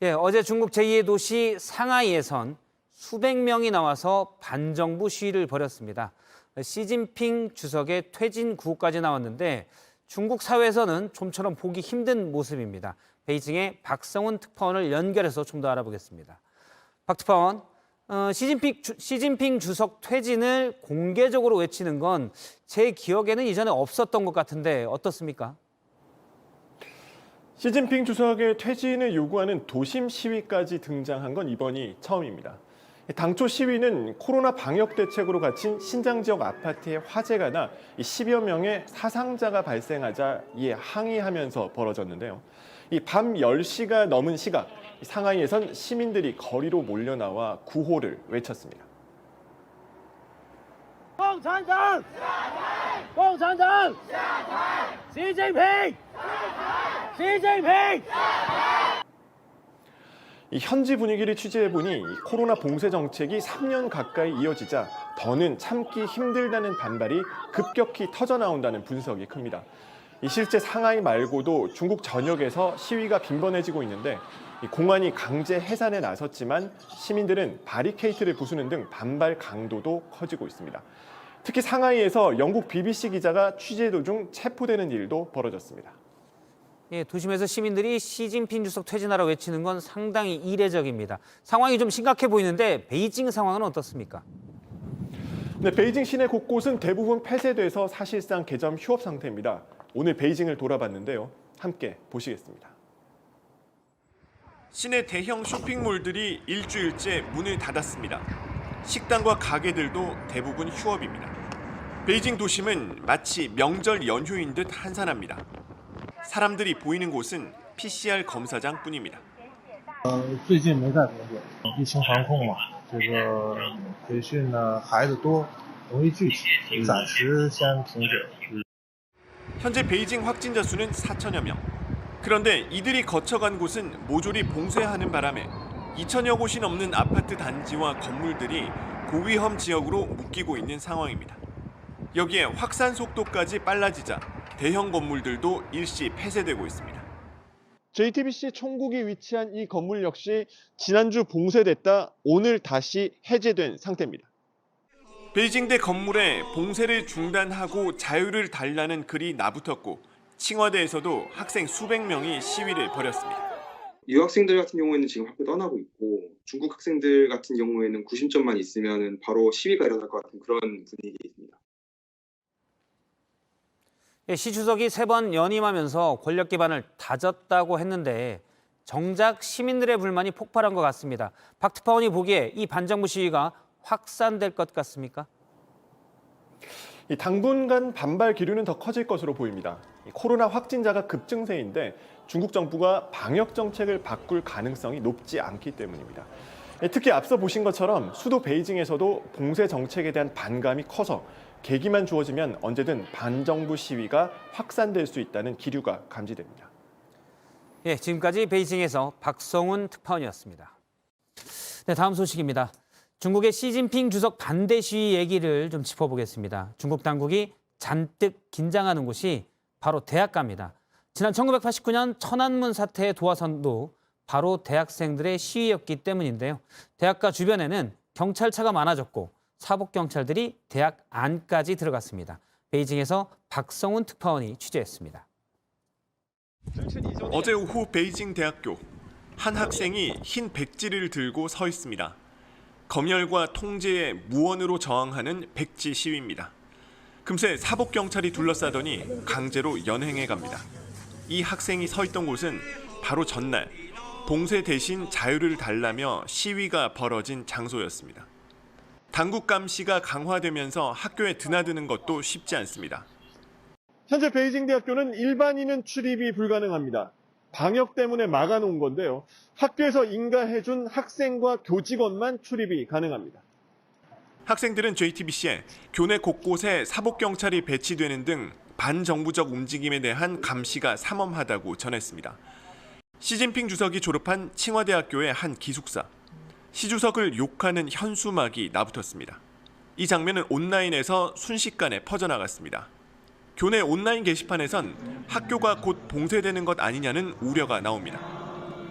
예, 어제 중국 제2의 도시 상하이에선 수백 명이 나와서 반정부 시위를 벌였습니다. 시진핑 주석의 퇴진 구호까지 나왔는데 중국 사회에서는 좀처럼 보기 힘든 모습입니다. 베이징의 박성훈 특파원을 연결해서 좀 더 알아보겠습니다. 박 특파원, 시진핑 주석 퇴진을 공개적으로 외치는 건 제 기억에는 이전에 없었던 것 같은데 어떻습니까? 시진핑 주석의 퇴진을 요구하는 도심 시위까지 등장한 건 이번이 처음입니다. 당초 시위는 코로나 방역 대책으로 갇힌 신장 지역 아파트에 화재가 나 10여 명의 사상자가 발생하자 이에 항의하면서 벌어졌는데요. 이 밤 10시가 넘은 시각, 상하이에선 시민들이 거리로 몰려나와 구호를 외쳤습니다. 共产党！共产党！习近平！习近平！ 이 현지 분위기를 취재해보니 코로나 봉쇄 정책이 3년 가까이 이어지자 더는 참기 힘들다는 반발이 급격히 터져나온다는 분석이 큽니다. 실제 상하이 말고도 중국 전역에서 시위가 빈번해지고 있는데 공안이 강제 해산에 나섰지만 시민들은 바리케이트를 부수는 등 반발 강도도 커지고 있습니다. 특히 상하이에서 영국 BBC 기자가 취재 도중 체포되는 일도 벌어졌습니다. 예, 도심에서 시민들이 시진핑 주석 퇴진하라 외치는 건 상당히 이례적입니다. 상황이 좀 심각해 보이는데 베이징 상황은 어떻습니까? 네, 베이징 시내 곳곳은 대부분 폐쇄돼서 사실상 개점 휴업 상태입니다. 오늘 베이징을 돌아봤는데요. 함께 보시겠습니다. 시내 대형 쇼핑몰들이 일주일째 문을 닫았습니다. 식당과 가게들도 대부분 휴업입니다. 베이징 도심은 마치 명절 연휴인 듯 한산합니다. 사람들이 보이는 곳은 PCR 검사장뿐입니다. 最近没在工作，疫情防控嘛，这个培训呢孩子多，容易聚集，暂时先停止。 현재 베이징 확진자 수는 4천여 명. 그런데 이들이 거쳐간 곳은 모조리 봉쇄하는 바람에 2천여 곳이 넘는 아파트 단지와 건물들이 고위험 지역으로 묶이고 있는 상황입니다. 여기에 확산 속도까지 빨라지자 대형 건물들도 일시 폐쇄되고 있습니다. JTBC 총국이 위치한 이 건물 역시 지난주 봉쇄됐다 오늘 다시 해제된 상태입니다. 베이징대 건물에 봉쇄를 중단하고 자유를 달라는 글이 나붙었고 칭화대에서도 학생 수백 명이 시위를 벌였습니다. 유학생들 같은 경우에는 지금 학교 떠나고 있고 중국 학생들 같은 경우에는 구심점만 있으면 바로 시위가 일어날 것 같은 그런 분위기입니다. 예, 시 주석이 3번 연임하면서 권력 기반을 다졌다고 했는데 정작 시민들의 불만이 폭발한 것 같습니다. 박 특파원이 보기에 이 반정부 시위가 확산될 것 같습니까? 당분간 반발 기류는 더 커질 것으로 보입니다. 코로나 확진자가 급증세인데 중국 정부가 방역 정책을 바꿀 가능성이 높지 않기 때문입니다. 특히 앞서 보신 것처럼 수도 베이징에서도 봉쇄 정책에 대한 반감이 커서 계기만 주어지면 언제든 반정부 시위가 확산될 수 있다는 기류가 감지됩니다. 예, 지금까지 베이징에서 박성훈 특파원이었습니다. 네, 다음 소식입니다. 중국의 시진핑 주석 반대 시위 얘기를 좀 짚어보겠습니다. 중국 당국이 잔뜩 긴장하는 곳이 바로 대학가입니다. 지난 1989년 천안문 사태의 도화선도 바로 대학생들의 시위였기 때문인데요. 대학가 주변에는 경찰차가 많아졌고 사복경찰들이 대학 안까지 들어갔습니다. 베이징에서 박성훈 특파원이 취재했습니다. 어제 오후 베이징 대학교. 한 학생이 흰 백지를 들고 서 있습니다. 검열과 통제에 무언으로 저항하는 백지 시위입니다. 금세 사복경찰이 둘러싸더니 강제로 연행해 갑니다. 이 학생이 서 있던 곳은 바로 전날 봉쇄 대신 자유를 달라며 시위가 벌어진 장소였습니다. 당국 감시가 강화되면서 학교에 드나드는 것도 쉽지 않습니다. 현재 베이징 대학교는 일반인은 출입이 불가능합니다. 방역 때문에 막아놓은 건데요. 학교에서 인가해준 학생과 교직원만 출입이 가능합니다. 학생들은 JTBC에 교내 곳곳에 사복경찰이 배치되는 등 반정부적 움직임에 대한 감시가 삼엄하다고 전했습니다. 시진핑 주석이 졸업한 칭화대학교의 한 기숙사. 시 주석을 욕하는 현수막이 나붙었습니다. 이 장면은 온라인에서 순식간에 퍼져나갔습니다. 교내 온라인 게시판에선 학교가 곧 봉쇄되는 것 아니냐는 우려가 나옵니다.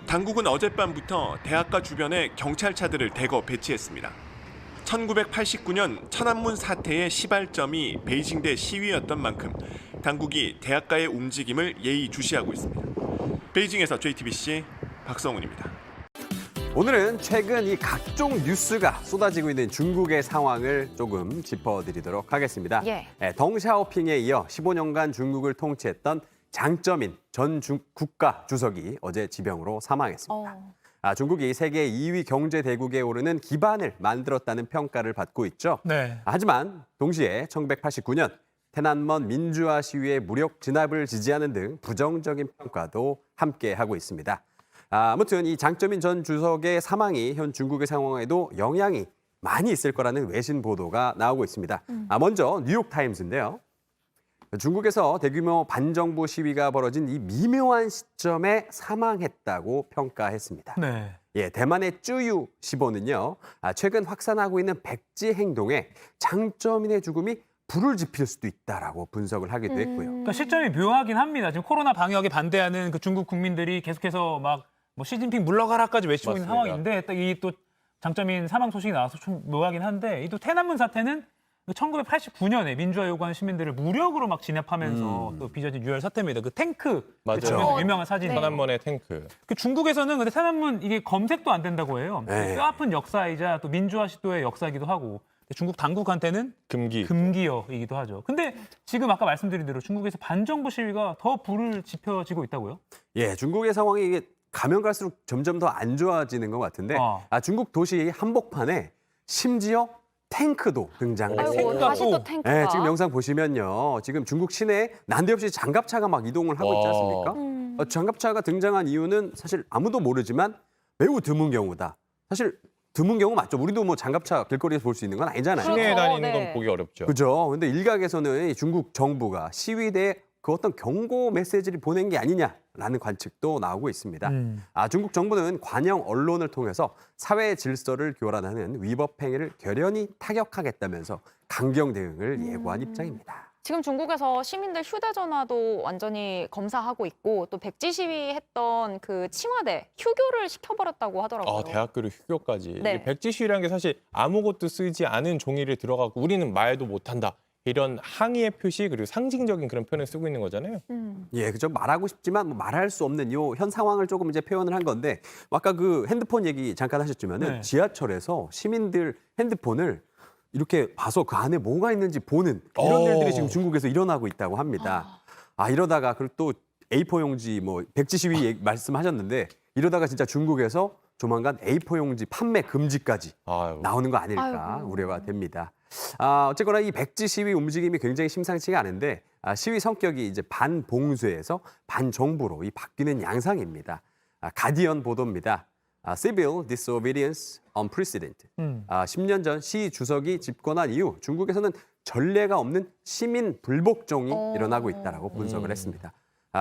당국은 어젯밤부터 대학가 주변에 경찰차들을 대거 배치했습니다. 1989년 천안문 사태의 시발점이 베이징대 시위였던 만큼 당국이 대학가의 움직임을 예의주시하고 있습니다. 베이징에서 JTBC 박성훈입니다. 오늘은 최근 이 각종 뉴스가 쏟아지고 있는 중국의 상황을 조금 짚어드리도록 하겠습니다. 덩샤오핑에 이어 15년간 중국을 통치했던 장쩌민 전 국가 주석이 어제 지병으로 사망했습니다. 중국이 세계 2위 경제 대국에 오르는 기반을 만들었다는 평가를 받고 있죠. 하지만 동시에 1989년天安문 민주화 시위의 무력 진압을 지지하는 등 부정적인 평가도 함께하고 있습니다. 아무튼 이 장쩌민 전 주석의 사망이 현 중국의 상황에도 영향이 많이 있을 거라는 외신 보도가 나오고 있습니다. 먼저 뉴욕타임스인데요. 중국에서 대규모 반정부 시위가 벌어진 이 미묘한 시점에 사망했다고 평가했습니다. 대만의 쭈유 시보는요, 최근 확산하고 있는 백지 행동에 장쩌민의 죽음이 불을 지필 수도 있다라고 분석을 하기도 했고요. 그러니까 시점이 묘하긴 합니다. 지금 코로나 방역에 반대하는 그 중국 국민들이 계속해서 막 뭐 시진핑 물러가라까지 외치고 있는 상황인데 이 또 장쩌민 사망 소식이 나와서 좀 묘하긴 한데 이 또天安문 사태는 1989년에 민주화 요구하는 시민들을 무력으로 막 진압하면서 또 빚어진 유혈 사태입니다. 그 탱크 맞아요. 유명한 사진. 천안문의 탱크. 그 중국에서는 근데天安문 이게 검색도 안 된다고 해요. 뼈아픈 역사이자 또 민주화 시도의 역사이기도 하고 중국 당국한테는 금기어이기도 하죠. 근데 지금 아까 말씀드린 대로 중국에서 반정부 시위가 더 불을 지펴지고 있다고요? 중국의 상황이 이게 가면 갈수록 점점 더 안 좋아지는 것 같은데 중국 도시 한복판에 심지어 탱크도 등장을 했습니다. 다시 또 탱크가. 지금 영상 보시면요. 지금 중국 시내에 난데없이 장갑차가 막 이동을 하고 있지 않습니까? 장갑차가 등장한 이유는 사실 아무도 모르지만 매우 드문 경우다. 사실 드문 경우 맞죠. 우리도 뭐 장갑차 길거리에서 볼 수 있는 건 아니잖아요. 시내에 다니는 건 보기 어렵죠. 그죠. 근데 일각에서는 중국 정부가 시위대에 그 어떤 경고 메시지를 보낸 게 아니냐라는 관측도 나오고 있습니다. 중국 정부는 관영 언론을 통해서 사회 질서를 교란하는 위법 행위를 결연히 타격하겠다면서 강경 대응을 예고한 입장입니다. 지금 중국에서 시민들 휴대전화도 완전히 검사하고 있고 또 백지 시위했던 그 칭화대 휴교를 시켜버렸다고 하더라고요. 대학교를 휴교까지. 네. 이 백지 시위라는 게 사실 아무것도 쓰지 않은 종이를 들어가고 우리는 말도 못한다. 이런 항의의 표시 그리고 상징적인 그런 표현을 쓰고 있는 거잖아요. 그죠. 말하고 싶지만 말할 수 없는 요 현 상황을 조금 이제 표현을 한 건데 아까 그 핸드폰 얘기 잠깐 하셨지만은 지하철에서 시민들 핸드폰을 이렇게 봐서 그 안에 뭐가 있는지 보는 이런 일들이 지금 중국에서 일어나고 있다고 합니다. 이러다가 그리고 또 A4 용지 뭐 백지 시위 말씀하셨는데 이러다가 진짜 중국에서 조만간 A4 용지 판매 금지까지 나오는 거 아닐까 우려가 됩니다. 어쨌거나 이 백지 시위 움직임이 굉장히 심상치가 않은데 시위 성격이 이제 반봉쇄에서 반정부로 바뀌는 양상입니다. 가디언 보도입니다. Civil Disobedience Unprecedented. 10년 전 시 주석이 집권한 이후 중국에서는 전례가 없는 시민 불복종이 일어나고 있다라고 분석을 했습니다.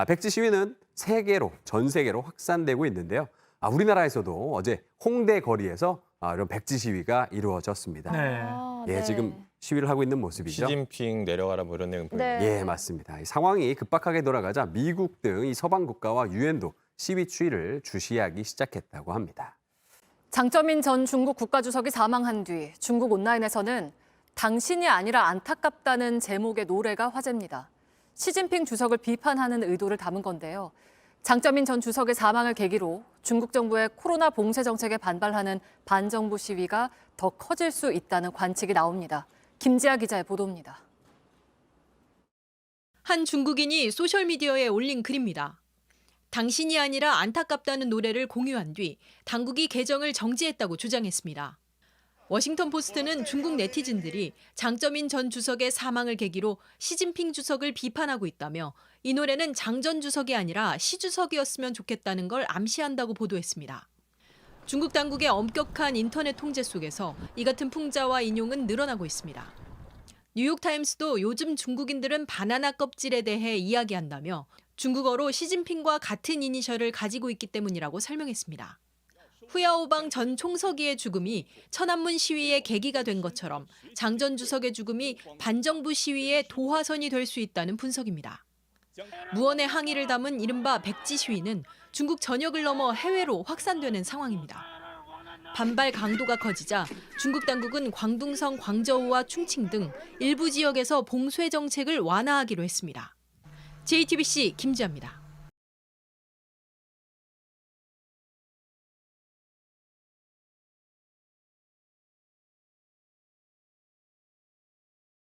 백지 시위는 전 세계로 확산되고 있는데요. 우리나라에서도 어제 홍대 거리에서 이런 백지 시위가 이루어졌습니다. 지금 시위를 하고 있는 모습이죠. 시진핑 내려가라 뭐 이런 내용 보이네요. 맞습니다. 이 상황이 급박하게 돌아가자 미국 등 이 서방 국가와 유엔도 시위 추이를 주시하기 시작했다고 합니다. 장쩌민 전 중국 국가주석이 사망한 뒤 중국 온라인에서는 당신이 아니라 안타깝다는 제목의 노래가 화제입니다. 시진핑 주석을 비판하는 의도를 담은 건데요. 장쩌민 전 주석의 사망을 계기로 중국 정부의 코로나 봉쇄 정책에 반발하는 반정부 시위가 더 커질 수 있다는 관측이 나옵니다. 김지아 기자의 보도입니다. 한 중국인이 소셜미디어에 올린 글입니다. 당신이 아니라 안타깝다는 노래를 공유한 뒤 당국이 계정을 정지했다고 주장했습니다. 워싱턴 포스트는 중국 네티즌들이 장쩌민 전 주석의 사망을 계기로 시진핑 주석을 비판하고 있다며 이 노래는 장 전 주석이 아니라 시 주석이었으면 좋겠다는 걸 암시한다고 보도했습니다. 중국 당국의 엄격한 인터넷 통제 속에서 이 같은 풍자와 인용은 늘어나고 있습니다. 뉴욕타임스도 요즘 중국인들은 바나나 껍질에 대해 이야기한다며 중국어로 시진핑과 같은 이니셜을 가지고 있기 때문이라고 설명했습니다. 후야오방 전 총서기의 죽음이 천안문 시위의 계기가 된 것처럼 장 전 주석의 죽음이 반정부 시위의 도화선이 될 수 있다는 분석입니다. 무언의 항의를 담은 이른바 백지 시위는 중국 전역을 넘어 해외로 확산되는 상황입니다. 반발 강도가 커지자 중국 당국은 광둥성, 광저우와 충칭 등 일부 지역에서 봉쇄 정책을 완화하기로 했습니다. JTBC 김지아입니다.